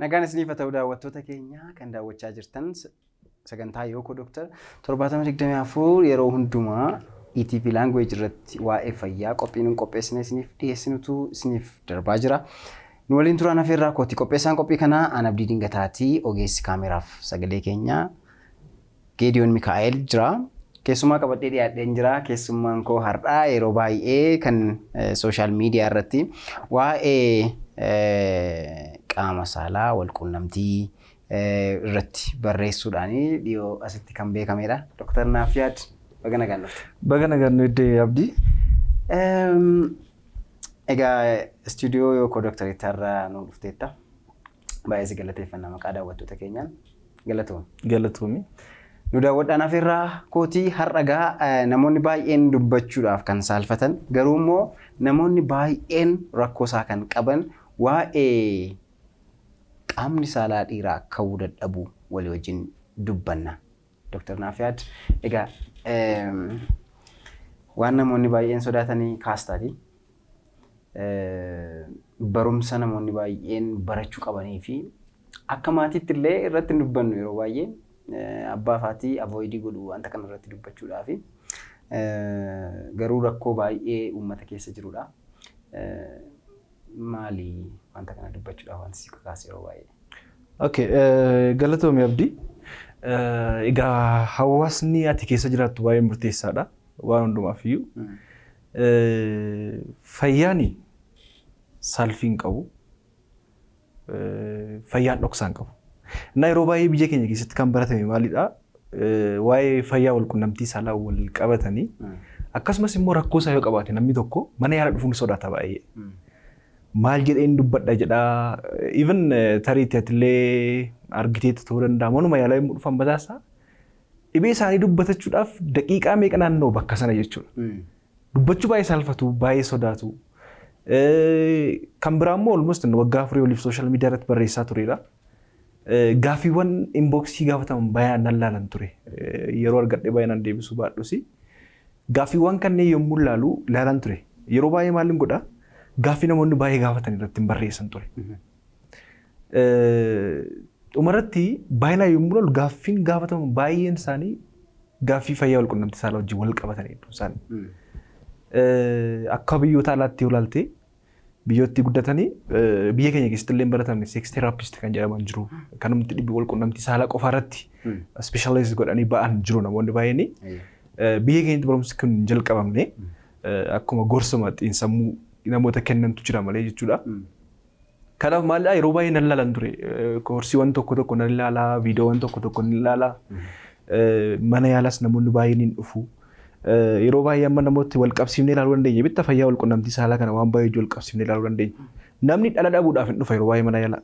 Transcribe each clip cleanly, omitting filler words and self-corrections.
Nagaan isiniif ta'u daawwattoota keenya kan daawwachaa jirtan sagantaa Yookoo Doktor 724 yeroo hundumaa ETV language irratti waa'ee fayyaa qophiin qopheessine isiniif dhiyeessinutu isiniif darbaa jira. Nu waliin turaan afeerraa kooti qopheessaan qophii kanaa aan Abdii Dingataatii ogeessi kaameraaf sagalee keenya Geediyoon Mikaa'el jira. Keessumaa qabadhee dhiyaadheen jira. Keessummaan koo har'aa yeroo baay'ee kan social media irratti waa'ee qaama saalaa wal quunnamtii irratti barreessuudhaan dhiyoo asitti kan beekamedha. Dr. Naafiyaad baga nagaan dhufte. Baga nagaan dhufte Abdii. Egaa studio Yookoo Doktor irraa nu dhufteetta. Baay'ee si galateeffannaa maqaa daawwattoota keenyaan. Galatoomi. Nu daawwadhaan afeerraa kootii har'agaa namoonni baay'een dubbachuudhaaf kan saalfatan garuu immoo namoonni baay'een rakkoo isaa kan qaban waa'ee qaamni saalaa dhiiraa ka'uu dadhabuu walii wajjin dubbanna. Dr. Naafiyaad egaa waan namoonni baay'een sodaatanii kaastaati. Barumsa namoonni baay'een barachuu qabanii fi akka maatiitti illee irratti dubbannu yeroo baay'ee abbaa faatii avoidii godhu wanta kana irratti dubbachuudhaaf garuu rakkoo baay'ee uummata keessa jirudha. Maali wanta kana dubbachuudhaaf wanti si kakaase yeroo baay'ee? Okay, galatoomi Abdii. Egaa hawaasni ati keessa jiraattu baay'ee murteessaadha waan hundumaaf iyyuu. Fayyaani salphiin qabu. Fayyaan dhoksaan qabu. Na yeroo baay'ee biyya keenya keessatti kan baratame maalidha? Waa'ee fayyaa wal quunnamtii saalaa wal qabatanii akkasumas immoo rakkoo isaa yoo qabaate namni tokko mana yaalaa dhufuun sodaata baay'ee. Maal jedheen dubbadha jedhaa even tariitti atillee argiteetti ta'uu danda'a manuma yaalaa yommuu dhufan bataasaa dhibee isaanii dubbatachuudhaaf daqiiqaa meeqa naannoo bakka sana jechuudha. Dubbachuu baay'ee saalfatu baay'ee sodaatu. Kan biraa immoo almost waggaa afurii oliif social media irratti barreessaa turedha. Gaaffiiwwan inboxii gaafataman baay'inaan nan laalan ture. Yeroo argadhee baay'inaan deebisuu baadhusi. Gaaffiiwwan kanneen yommuu laalan ture. Yeroo baay'ee maaliin godhaa? Gaaffii namoonni baay'ee gaafatan irratti barreessan ture. Dhumarratti baay'inaan yommuu laalu gaaffiin gaafataman baay'een isaanii gaaffii fayyaa wal quunnamtii saalaa wajjin wal qabatan hedduu isaanii. Akka biyyoota alaatti yoo ilaalte biyyooti guddatanii biyya keenya keessatti illee baratamne sex therapist kan jedhaman jiru. Kanumti dhibbi wal quunnamtii saalaa qofa irratti specialize godhanii ba'an jiru namoonni baay'een. Biyya keenyatti barumsi kun jalqabamne akkuma gorsuma xiinsammuu namoota kennantu jira malee jechuudha. Kanaaf maal yeroo baay'ee nan laalan ture. Koorsiiwwan tokko tokko nan ilaalaa, viidiyoowwan tokko tokko nan ilaalaa. Mana yaalaas namoonni baay'een hin dhufu. Yeroo baay'ee amma namooti wal qabsiifnee ilaaluu dandeenya. Bitta fayyaa wal quunnamtii saalaa kana waan baay'ee wal qabsiifnee ilaaluu dandeenya. Namni dhala dhabuudhaaf hin dhufa yeroo baay'ee mana yaalaa.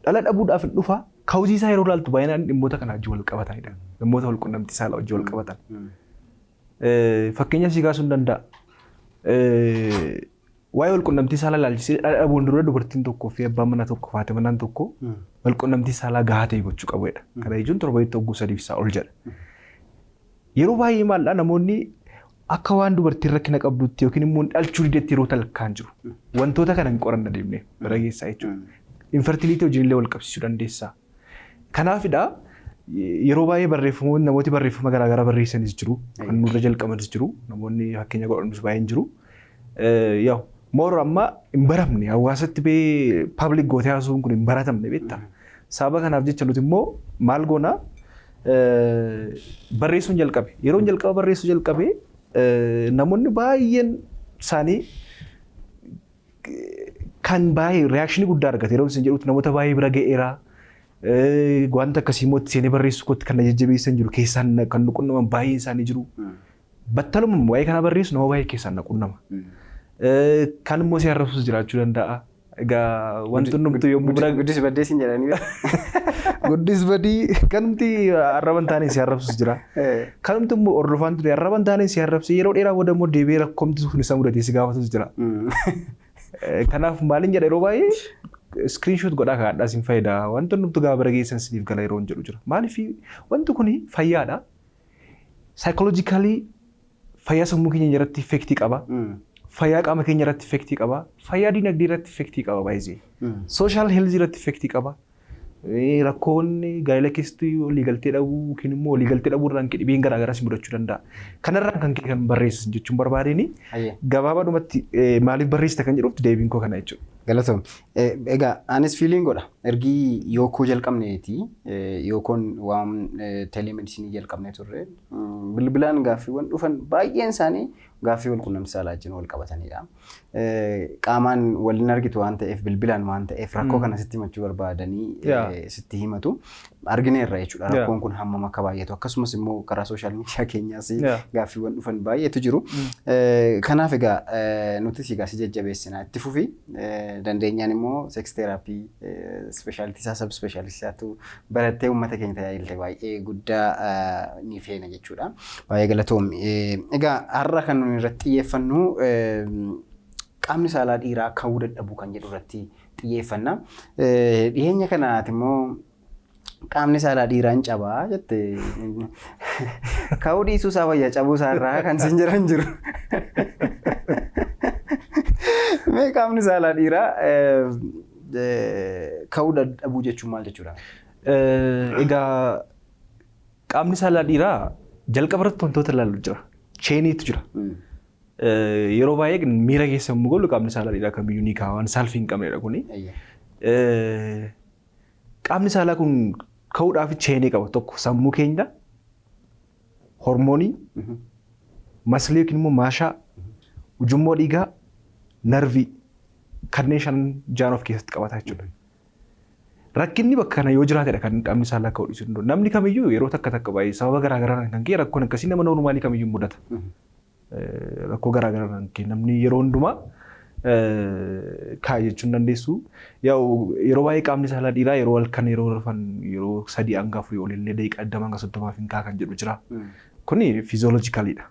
Dhala dhabuudhaaf hin dhufa. Ka'uusii isaa yeroo ilaaltu baay'inaan dhimmoota kana wajjin wal qabatanidha. Dhimmoota wal quunnamtii saalaa wajjin wal qabatan. Fakkeenya si kaasuu hin danda'a. Waa'ee wal quunnamtii saalaa ilaalchisee dhala dhabuun dura dubartiin tokkoo fi abbaan manaa tokko fi haati manaa tokko wal quunnamtii saalaa gahaa ta'e gochuu qabudha. Kana jechuun torbeetti hogguu 3 isaa ol jedha. Yeroo baay'ee maal namoonni akka waan dubartiin rakkina qabdutti yookiin immoo dhalchuu dideetti yeroo talkaan jiru. Wantoota kana hin qoranna deemnee bira geessaa jechuudha. Infertility wajjin illee wal qabsiisuu dandeessaa. Kanaafidha yeroo baay'ee barreeffamoonni namooti barreeffama garaagaraa barreessanis jiru. Kan nurra jalqabanis jiru. Namoonni fakkeenya godhanus baay'een jiru. Yaa moora amma hin baramne hawaasatti bee public gootee haasuun kun hin baratamne beektaa. Sababa kanaaf jecha nuti immoo maal goonaa barreessuun jalqabe. Yeroo jalqaba barreessuu jalqabe namoonni baay'een isaanii kan baay'ee reakshinii guddaa argate. Yeroo isin jedhutti namoota baay'ee bira ga'eera. Wanta akkasii immoo seenee barreessuu kootti kan na jajjabeessan jiru. Keessaan kan nu qunnaman baay'een isaanii jiru. Battaluma waa'ee kana barreessu nama baay'ee keessaan na qunnama. Kan immoo si arrabsus jiraachuu danda'a. Egaa wanti numtu yommuu bira guddis baddee siin jedhanii guddis badii kanumti arraban taanee si arrabsus jira. Kanumti immoo ordofaan ture arraban taanee si arrabse yeroo dheeraa booda immoo deebi'ee rakkoomti sun isa mudatee si gaafatus jira. Kanaaf maaliin jedha yeroo baay'ee screenshot godhaa kaadhaa siin fayyada. Wanti numtu gaafa bira geessan siniif gala yeroo jedhu jira. Maaliif wanti kun fayyaadha. Psychologically fayyaa sammuu keenya irratti effectii qaba. Fayyaa qaama keenya irratti effectii qaba. Fayyaa dinagdee irratti effectii qaba baay'ee. Social health irratti effectii qaba. rakkoonni gaa'ela keessatti waliigaltee dhabuu yookiin immoo waliigaltee dhabuurraan dhibeen garaagaraa si mudachuu danda'a. Kanarraan kan kee kan barreessan jechuun barbaadeen gabaabaadhumatti maaliif barreessita kan jedhuuf deebiin koo kana jechuudha. Galatoom. Egaa anis fiiliin godha. Ergi yookoo jalqabneeti yookoon waan telemedisinii jalqabnee turre bilbilaan gaaffiiwwan dhufan baay'een isaanii gaaffii wal quunnamtii saalaa wajjin wal qabatanidha. Qaamaan waliin argitu waan ta'eef bilbilaan waan ta'eef rakkoo kana sitti himachuu barbaadanii sitti himatu argineerra jechuudha. Rakkoon kun hammam akka baay'atu akkasumas immoo karaa sooshaal miidiyaa keenyaas gaaffiiwwan dhufan baay'eetu jiru. Kanaaf egaa nuti si jajjabeessina itti fufi dandeenyaan immoo seeks teeraapii speeshaalitii isaa sab speeshaalitii isaatu barattee uummata keenya tajaajilte baay'ee guddaa ni feena jechuudha. Baay'ee galatoom. Egaa har'a kan nuyi irratti xiyyeeffannu qaamni saalaa dhiiraa ka'uu dadhabuu kan jedhu irratti xiyyeeffanna. Dhiyeenya kanaati immoo qaamni saalaa dhiiraa hin cabaa jette ka'uu dhiisuu isaa wayyaa cabuu isaa irraa kan sin jiran jiru. Mee qaamni saalaa dhiiraa ka'uu dadhabuu jechuun maal jechuudha? Egaa qaamni saalaa dhiiraa jalqaba irratti wantoota ilaalu jira. Cheeniitu jira. Yeroo baay'ee miira keessa yommuu galu qaamni saalaa dhiiraa kamiyyuu ni ka'a waan saalfii hin qabnedha kuni. Qaamni saalaa kun ka'uudhaaf cheenii qaba tokko sammuu keenya hormoonii maslii yookiin immoo maashaa ujummoo dhiigaa narvii kanneen shan jaan of keessatti qabata jechuudha. Rakkinni bakka kana yoo jiraatedha kan qaamni saalaa ka'uu dhiisuu danda'u. Namni kamiyyuu yeroo takka baay'ee sababa garaagaraa kan ka'e rakkoon akkasii nama noormaalii kamiyyuu mudata. Rakkoo garaagaraa kan ka'e namni yeroo hundumaa ka'e jechuun dandeessu. Yeroo baay'ee qaamni saalaa dhiiraa yeroo halkan yeroo rafan yeroo 3 hanga 4 olillee daqiiqaa 20 hanga 30 hin ka'a kan jedhu jira. Kuni fiizooloojikalidha.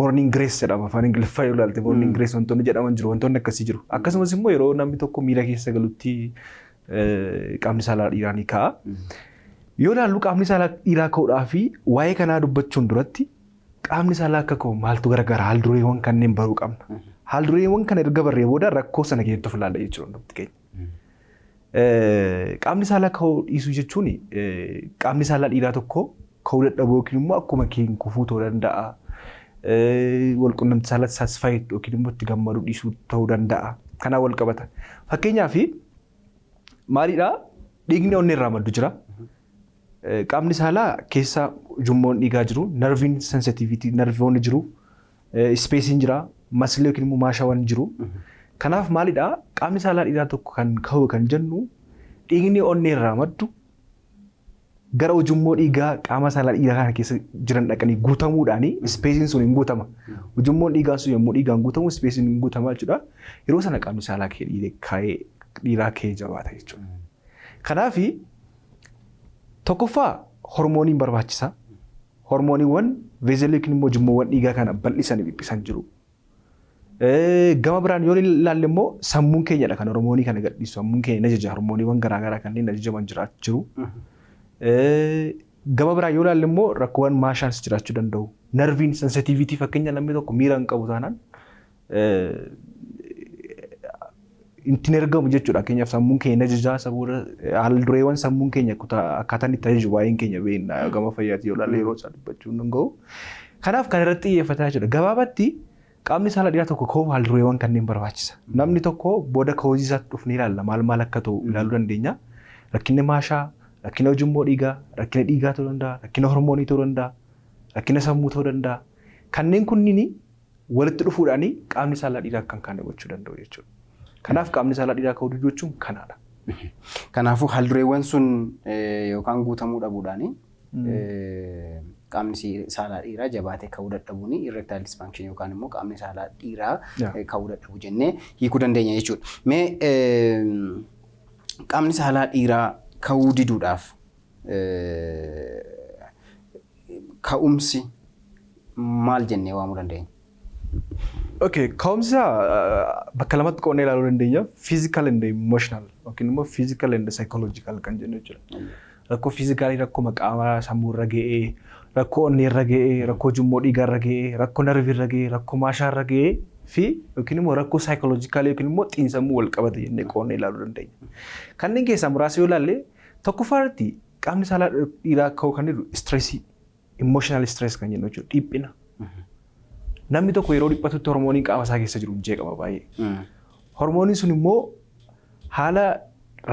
Morning grace jedhama afaan Ingiliffaa yoo ilaalte morning grace wantoonni jedhaman jiru wantoonni akkasii jiru. Akkasumas immoo yeroo namni tokko miira keessa galutti qaamni saalaa dhiiraa ni ka'a. Yoo ilaallu qaamni saalaa dhiiraa ka'uudhaa fi waa'ee kanaa dubbachuun duratti qaamni saalaa akka ka'u maaltu garagara haal dureewwan kanneen baruu qabna. Haal dureewwan kana erga barree booda rakkoo sana keessatti of ilaalla jechuudha namni keenya. Qaamni saalaa ka'uu dhiisuu jechuun qaamni saalaa dhiiraa tokko ka'uu dadhabuu yookiin immoo akkuma keenya kufuu ta'uu danda'a. Wal quunnamtii saalaa saasfaayiid yookiin immoo itti gammaduu dhiisuu ta'uu danda'a. Kanaan wal qabata. Fakkeenyaaf maalidhaa dhiigni onnee irraa maddu jira. Qaamni saalaa keessa ujummoon dhiigaa jiru, narviin sensitiviitii narviiwwan jiru, ispeesiin jira, maslii yookiin immoo maashaawwan jiru. Kanaaf maalidhaa qaamni saalaa dhiiraa tokko kan ka'u kan jennu dhiigni onnee irraa maddu gara ujummoo dhiigaa qaama saalaa dhiiraa kana keessa jiran dhaqanii guutamuudhaan ispeesiin sun hin guutama. Ujummoon dhiigaa sun yommuu dhiigaan guutamu ispeesiin hin guutama jechuudha. Yeroo sana qaamni saalaa dhiiraa ka'ee jabaata jechuudha. Kanaaf tokkoffaa hormooniin barbaachisa. Hormooniiwwan veezelii yookiin immoo ujummoowwan dhiigaa kana bal'isanii dhiphisan jiru. Gama biraan yoo ilaalle immoo sammuun keenyadha kan hormoonii kana gadhiisu. Sammuun keenya ni ajaja hormooniiwwan garaagaraa kanneen ajajaman jiru. Gama biraan yoo ilaalle immoo rakkoowwan maashaas jiraachuu danda'u. Narviin sensitiviitii fakkeenya namni tokko miira hin qabu taanaan ittiin ergamu jechuudha. Fakkeenyaaf sammuun keenya ajajaa saboota haal dureewwan sammuun keenya akkaataan itti ajaju waa'een keenya beekna gama fayyaatti yoo ilaalle yeroo isaa dubbachuu hin danda'u. Kanaaf kan irratti xiyyeeffataa jechuudha. Gabaabatti qaamni saalaa dhiiraa tokko ka'uuf haal dureewwan kanneen barbaachisa. Namni tokko booda ka'uusii isaatti dhufnee ilaalla maal akka ta'u ilaaluu dandeenya. Rakkinni maashaa, rakkina ujummoo dhiigaa, rakkina dhiigaa ta'uu danda'a, rakkina hormoonii ta'uu danda'a, rakkina sammuu ta'uu danda'a. Kanneen kunniin walitti dhufuudhaan qaamni saalaa dhiiraa kan kaane gochuu danda'u jechuudha. Kanaaf qaamni saalaa dhiiraa ka'uu jechuun kanaadha. Kanaafuu haal dureewwan sun yookaan guutamuu dhabuudhaan qaamni saalaa dhiiraa jabaatee ka'uu dadhabuun erectile dysfunction yookaan immoo qaamni saalaa dhiiraa ka'uu dadhabu jennee hiikuu dandeenya jechuudha. Mee qaamni saalaa dhiiraa ka'uu diduudhaaf ka'umsi maal jennee waamuu dandeenya? Okay, ka'umsi bakka lamatti qoonnee ilaaluu dandeenya. Physical and emotional yookiin immoo physical and psychological kan jennu jechuudha. Rakkoo fiizikaalii rakkoo qaama sammuu irra ga'ee, rakkoo onnee irra ga'ee, rakkoo ujummoo dhiigaa irra ga'ee, rakkoo narvii irra ga'ee, rakkoo maashaa irra ga'ee fi yookiin immoo rakkoo saayikooloojikaalii yookiin immoo xiinsammuu wal qabate jennee qoonnee ilaaluu dandeenya. Kanneen keessaa muraasa yoo ilaalle tokkoffaatti qaamni saalaa dhiiraa ka'uu kan jedhu istireesii, imooshinaal istirees kan jennu jechuudha, dhiphina. Namni tokko yeroo dhiphatutti hormooniin qaama isaa keessa jiru jeeqama baay'ee. Hormooniin sun immoo haala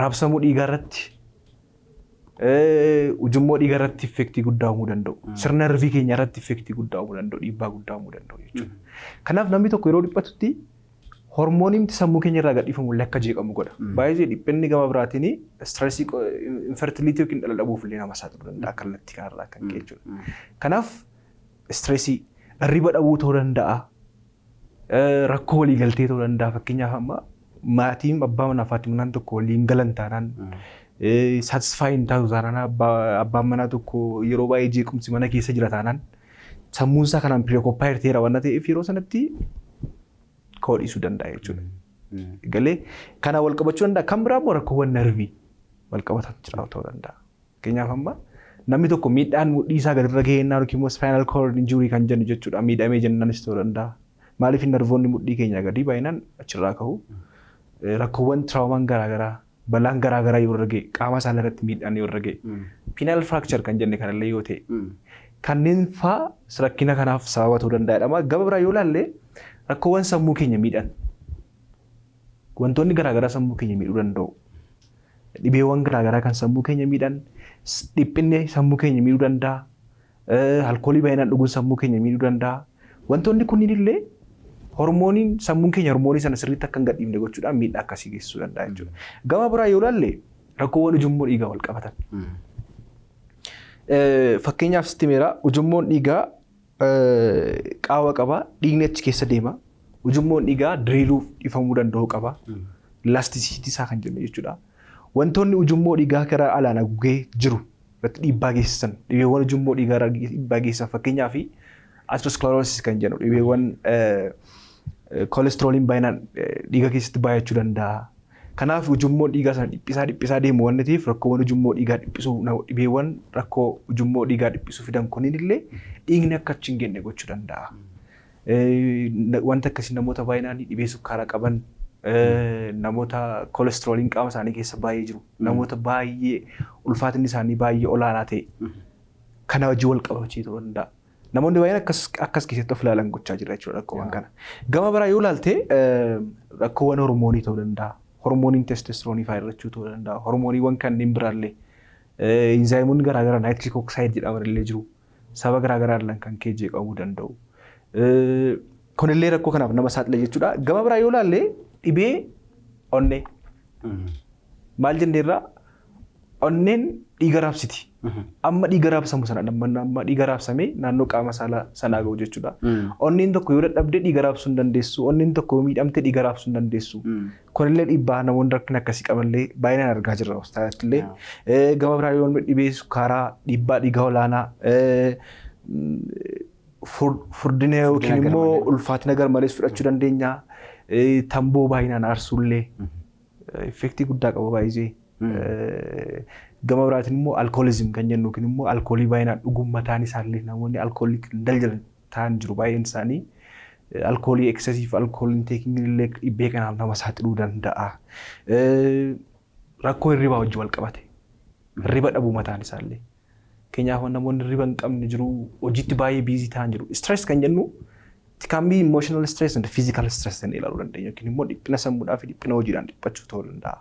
raabsamuu dhiigaa irratti ujummoo dhiigaa irratti effektii guddaa uumuu danda'u. Sirna nervii keenya irratti effektii guddaa uumuu danda'u, dhiibbaa guddaa uumuu danda'u jechuudha. Kanaaf namni tokko yeroo dhiphatutti hormooniin sammuu keenya irraa gadhiifamu akka jeeqamu godha. Baay'ee dhiphinni gama biraatiin istireesii infertilitii yookiin dhala dhabuuf illee nama saaxiluu danda'a kallattii kanarraa kan ka'e jechuudha. Kanaaf istireesii hirriba dhabuu ta'uu danda'a. Rakkoo waliigaltee ta'uu danda'a. Fakkeenyaaf amma maatiin abbaa manaa fi haati manaa tokko waliin galan taanaan satisfaayin taatu taanaan abbaan manaa tokko yeroo baay'ee jeequmsi mana keessa jira taanaan sammuun isaa kanaan pireekoppaayir ta'eera waan ta'eef yeroo sanatti ka'uu dhiisuu danda'a jechuudha. Galee kana wal qabachuu danda'a. Kan biraa immoo rakkoowwan nervii wal qabatan jira ta'uu danda'a. Fakkeenyaaf amma namni tokko miidhaan mudhii isaa gadirra gaheenyaa yookiin immoo spinal cord injury kan jennu jechuudha. Miidhamee jennaanis ta'uu danda'a. Maaliif nervoonni mudhii keenya gadii baay'inaan achirraa ka'u rakkoowwan tiraawomaan garaagaraa balaan garaagaraa yoo argee qaama isaanii irratti miidhaan yoo argee penile fracture kan jenne kanallee yoo ta'e kanneen fa'aa rakkina kanaaf sababa ta'uu danda'udha. Gama biraa yoo ilaalle rakkoowwan sammuu keenya miidhan wantoonni garaagaraa sammuu keenya miidhuu danda'u. Dhibeewwan garaagaraa kan sammuu keenya miidhan dhiphinni sammuu keenya miidhuu danda'a. Alkoolii baay'inaan dhuguun sammuu keenya miidhuu danda'a. Wantoonni kunniin illee hormooniin sammuun keenya hormoonii sana sirriitti akka hin gadhiifne gochuudhaan miidhaa akkasii geessisuu danda'a jechuudha. Gama biraa yoo ilaalle rakkoowwan ujummoo dhiigaa wal qabatan. Fakkeenyaaf sistimeera ujummoon dhiigaa qaawwa qaba, dhiigni achi keessa deema. Ujummoon dhiigaa diriiruuf dhifamuu danda'u qaba. Laastisiitii isaa kan jennu jechuudha. Wantoonni ujummoo dhiigaa karaa alaan haguugee jiru irratti dhiibbaa geessisan dhibeewwan ujummoo dhiigaa irraa dhiibbaa geessisan fakkeenyaaf atherosclerosis kan jennu dhibeewwan koolesterooliin baay'inaan dhiiga keessatti baay'achuu danda'a. Kanaaf ujummoo dhiigaa sana dhiphisaa deemu waan ta'eef rakkoowwan ujummoo dhiigaa dhiphisuu dhibeewwan rakkoo ujummoo dhiigaa dhiphisuu fidan kunniin illee dhiigni akka achi hin geenye gochuu danda'a. Wanta akkasii namoota baay'inaan dhibee sukkaaraa qaban namoota koolesterooliin qaama isaanii keessa baay'ee jiru namoota baay'ee ulfaatinni isaanii baay'ee olaanaa ta'e kana wajjin wal qabachiisuu ta'uu danda'a. Namoonni baay'een akkas keessatti of ilaalan gochaa jira jechuudha rakkoowwan kana. Gama biraa yoo ilaalte rakkoowwan hormoonii ta'uu danda'a. Hormooniin testosteroonii fa'aa irrachuu ta'uu danda'a. Hormooniiwwan kanneen biraallee inzaayimoonni garaagaraa naayitirik oksaayid jedhaman illee jiru. Sababa garaagaraan kan ka'e jeeqamuu danda'u. Kunillee rakkoo kanaaf nama saaxila jechuudha. Gama biraa yoo ilaalle dhibee onnee. Maal jenneerraa onneen dhiiga raabsiti. Amma dhiiga raabsamu sana amma dhiiga raabsamee naannoo qaama saalaa sanaa gahu jechuudha. Onneen tokko yoo dadhabde dhiiga raabsuu hin dandeessu. Onneen tokko yoo miidhamte dhiiga raabsuu hin dandeessu. Kunillee dhiibbaa namoonni rakkina akkasii qabanillee baay'inaan argaa jirra hospitaalatti. Gama biraa yoo dhibee sukkaaraa, dhiibbaa dhiigaa olaanaa, furdina yookiin immoo ulfaatina garmalees fudhachuu dandeenya. Tamboo baay'inaan aarsuullee effektii guddaa qaba baay'ee. Gama biraatiin immoo alkoolizim kan jennu yookiin immoo alkoolii baay'inaan dhuguun mataan isaallee namoonni alkoolii daldalan ta'an jiru baay'een isaanii alkoolii eksesiif alkooliin teekiin illee dhibbee kanaaf nama saaxiluu danda'a. Rakkoo hirribaa wajjin wal qabate hirriba dhabuu mataan isaallee. Keenyaaf namoonni hirriba hin qabne jiru hojiitti baay'ee biizii ta'an jiru. Stress kan jennu it can be emotional stress and physical stress jennee ilaaluu dandeenya yookiin immoo dhiphina sammuudhaa fi dhiphina hojiidhaan dhiphachuu ta'uu danda'a.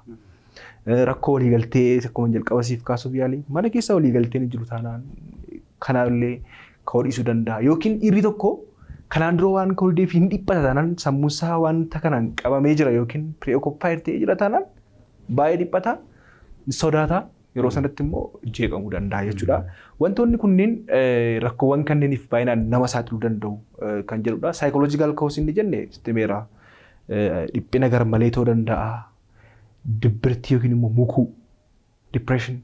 Rakkoo waliigaltee akkuma jalqabasiif kaasuuf yaalii mana keessa waliigalteen jiru taanaan kanaallee ka'uu dhiisuu danda'a yookiin dhiirri tokko kanaan dura waan kolideef hin dhiphata taanaan sammuusaa wanta kanaan qabamee jira yookiin pireekoppaayir ta'ee jira taanaan baay'ee dhiphata sodaata yeroo sanatti immoo jeeqamuu danda'a jechuudha. Wantoonni kunniin rakkoowwan kanneeniif baay'inaan nama saaxiluu danda'u kan jedhudha. Saayikooloojikaal kaawus inni jenne sistemeera dhiphina garmalee ta'uu danda'a. Dibbirtii yookiin immoo mukuu, depression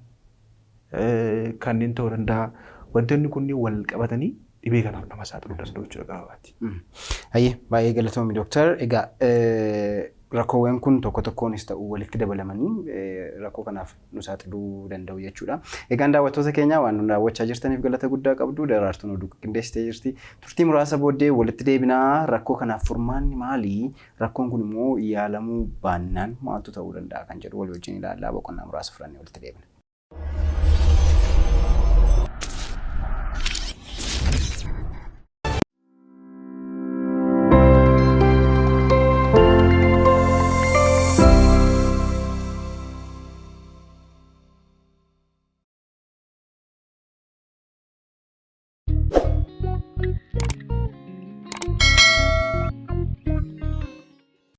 kanneen ta'uu danda'a. Wantoonni kunniin wal qabatanii dhibee kanaaf nama saaxiluu danda'u jechuudha gabaabaatti. Baay'ee galatoomii dooktar. Egaa rakkoowwan kun tokko tokkoonis ta'u walitti dabalamanii rakkoo kanaaf nu saaxiluu danda'u jechuudha. Egaan daawwattoota keenya waan nu daawwachaa jirtaniif galata guddaa qabdu. Daraartuun oduu qindeessitee jirti. Turtii muraasa booddee walitti deebinaa rakkoo kanaaf furmaanni maali? Rakkoon kun immoo yaalamuu baannaan maaltu ta'uu danda'a kan jedhu walii wajjin ilaallaa boqonnaa muraasa fudhannee walitti deebina.